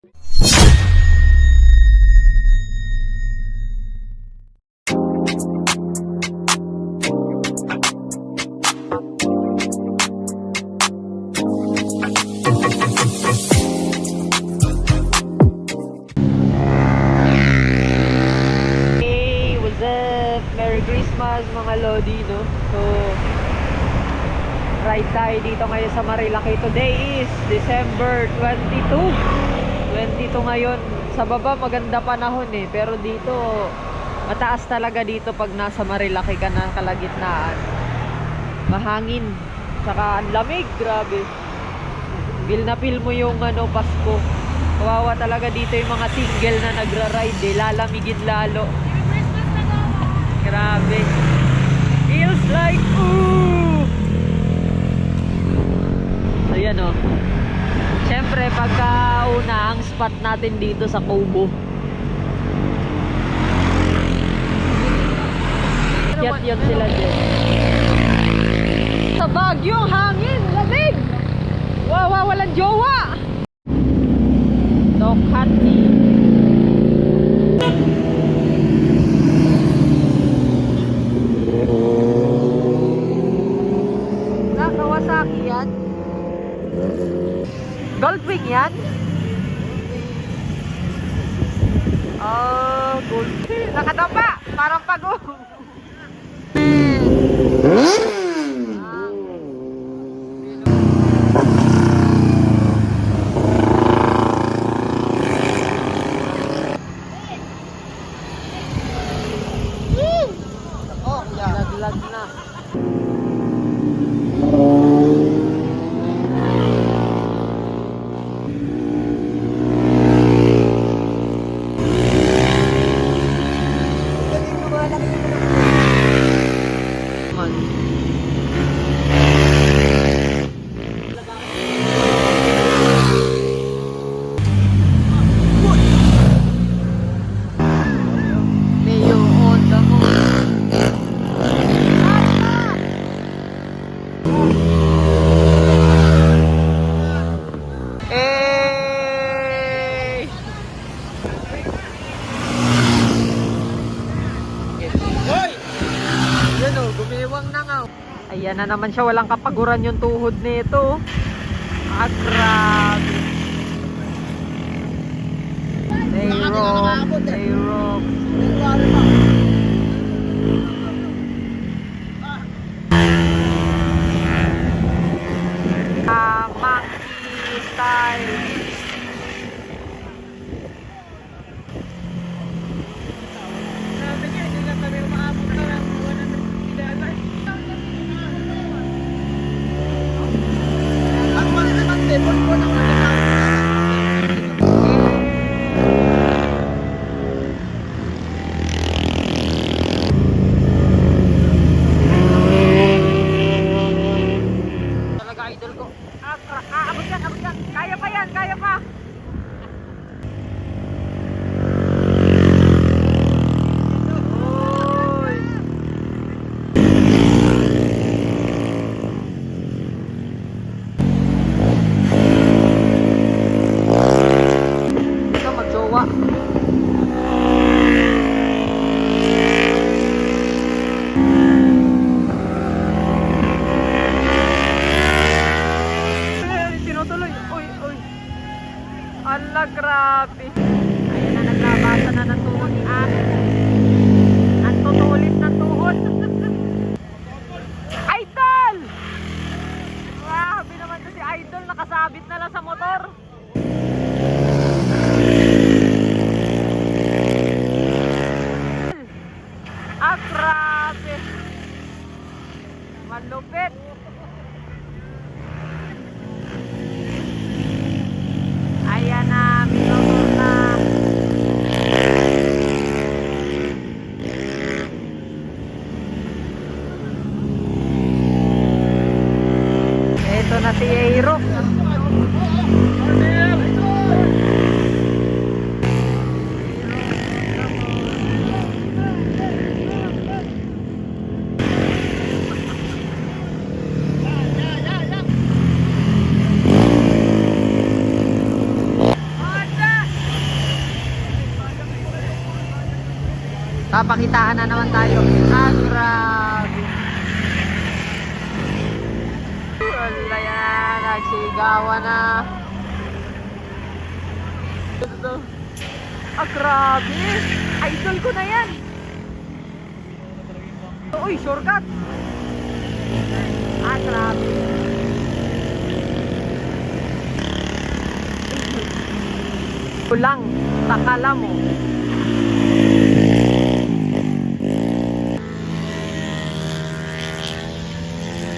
Mga lodi, no? So ride tayo dito ngayon sa Marilaki. Today is December 22 ngayon. Sa baba maganda panahon eh, pero dito mataas talaga dito pag nasa Marilaki ka na kalagitnaan. Mahangin, saka ang lamig, grabe. Feel na feel mo yung Pasko. Kawawa talaga dito yung mga single na nagra-ride eh, lalamigin lalo. Grabe. Feels like, ooh! So yan o. Siyempre, pagkauna ang spot natin dito sa Kubo. Kiyat yun sila dyan. Sa Baguio, hangin, lamig! Wow, walang jowa! Tokati. Kawasaki yan? Goldwing yan? Oh, Goldwing. Nakadapa! Parang pagong. Oh, laglag na. Ayan na naman siya, walang kapaguran yung tuhod nito. Grabe. They rock. Monkey style. Sabi niya, hindi na kami umaabot na lang. Talaga idol ko. Abot yan. Kaya pa yan, kaya pa. Ala, grabe. Ayan na, naglabasa na ng tuhod ni Ate. Ang tutulit ng tuhod. Idol! Grabe naman to si Idol. Nakasabit na lang sa motor. Grabe. Malupit. Ayan na, minumor na. Ito na si Aero. Papakitaan na naman tayo. Grabe. Wala yan. Nagsigawan na. Grabe. Idol ko na yan. Uy, shortcut. Grabe. Kulang, takala mo.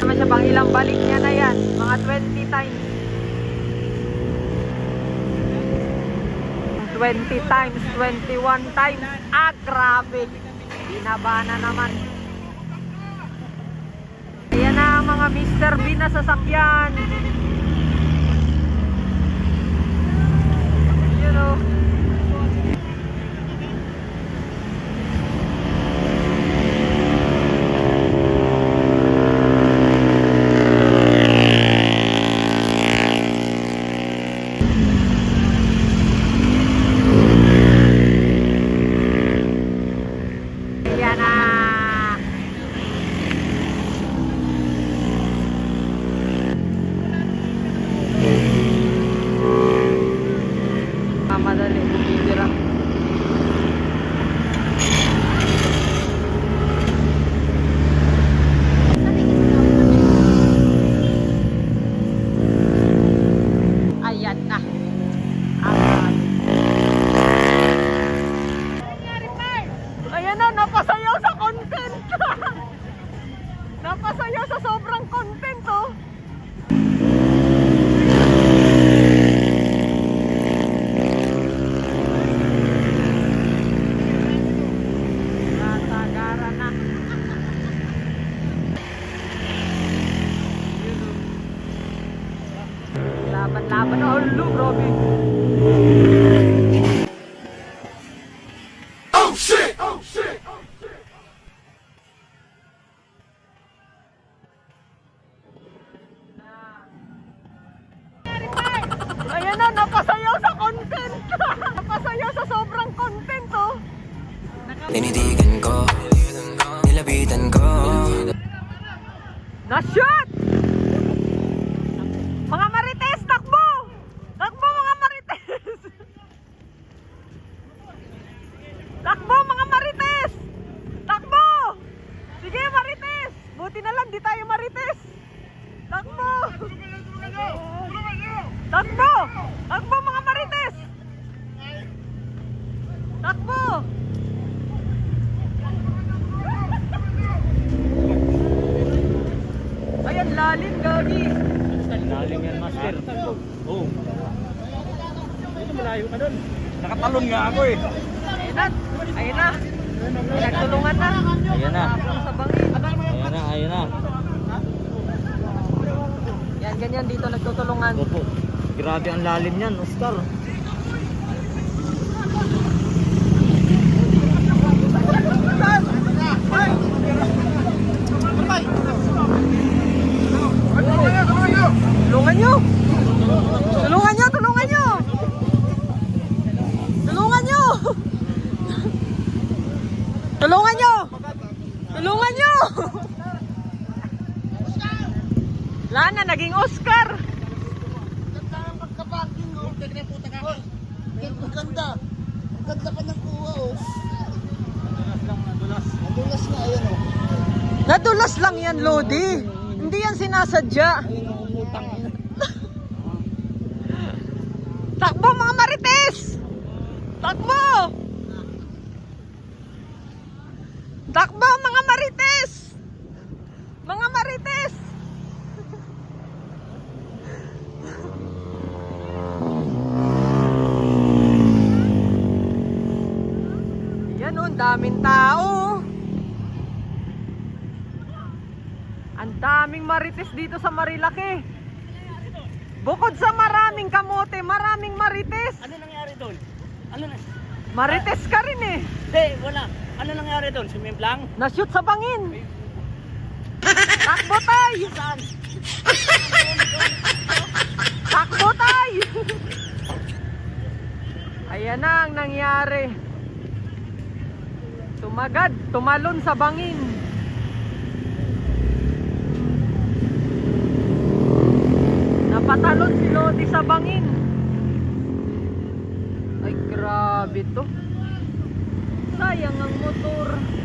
Naman siya pang ilang balik niya na yan. Mga 20 times. 20 times, 21 times. Grabe. Binaba na naman. Ayan na ang mga Mr. Bean na sasakyan. You know. Ayan na. Madali, bumibira. Ayan na. Ayan na, napasayaw sa content. Napasayaw sa sobrang content, oh. Laban-laban. Oh, grabe. Oh shit! Oh shit! Ayan na, napasayaw sa content. Napasayaw sa sobrang content, oh. Tinitigan ko, nilapitan ko. Na-shot! Mga marites, takbo! Takbo, mga marites! Takbo, mga marites! Takbo! Sige, marites! Buti na lang, di tayo marites! Takbo! Takbo! Takbo, mga marites! Takbo! Ayan, lalim, gagi! Lalim yan, master. Oh. Dito malayo ka doon. Nakatalon nga ako eh. Ayun na! Ayun na! Nagtulungan na! Ayan na. Sa bangin! Ayan na, ayan na. Yan, ganyan dito nagtutulungan. Opo. Grabe ang lalim yan, Oscar. Tulungan nyo! Tulungan nyo! Tulungan nyo! Tulungan nyo! Tulungan nyo! Tulungan nyo! Wala na, naging Oscar! Ganda ang pagka-parking, oh. Tignan puta ka. Maganda. Maganda pa ng kuha, oh. Nadulas na, ayan, oh. Nadulas lang yan, Lodi. Hindi yan sinasadya. Takbo, mga marites! Takbo! Takbo, mga marites! Mga marites! Yan o, ang daming tao. Ang daming marites dito sa Marilaki. Bukod sa maraming kamote, maraming marites. Ano nangyari doon? Ano na? Marites ka rin eh. Hindi, wala. Ano nangyari doon? Sumimplang? Na-shoot sa bangin. Takbo tay! Saan? Takbo tay! Ayan na ang nangyari. Sumagad, tumalon sa bangin. Napatalon si Lodi sa bangin. Ay, grabe to. Sayang ang motor.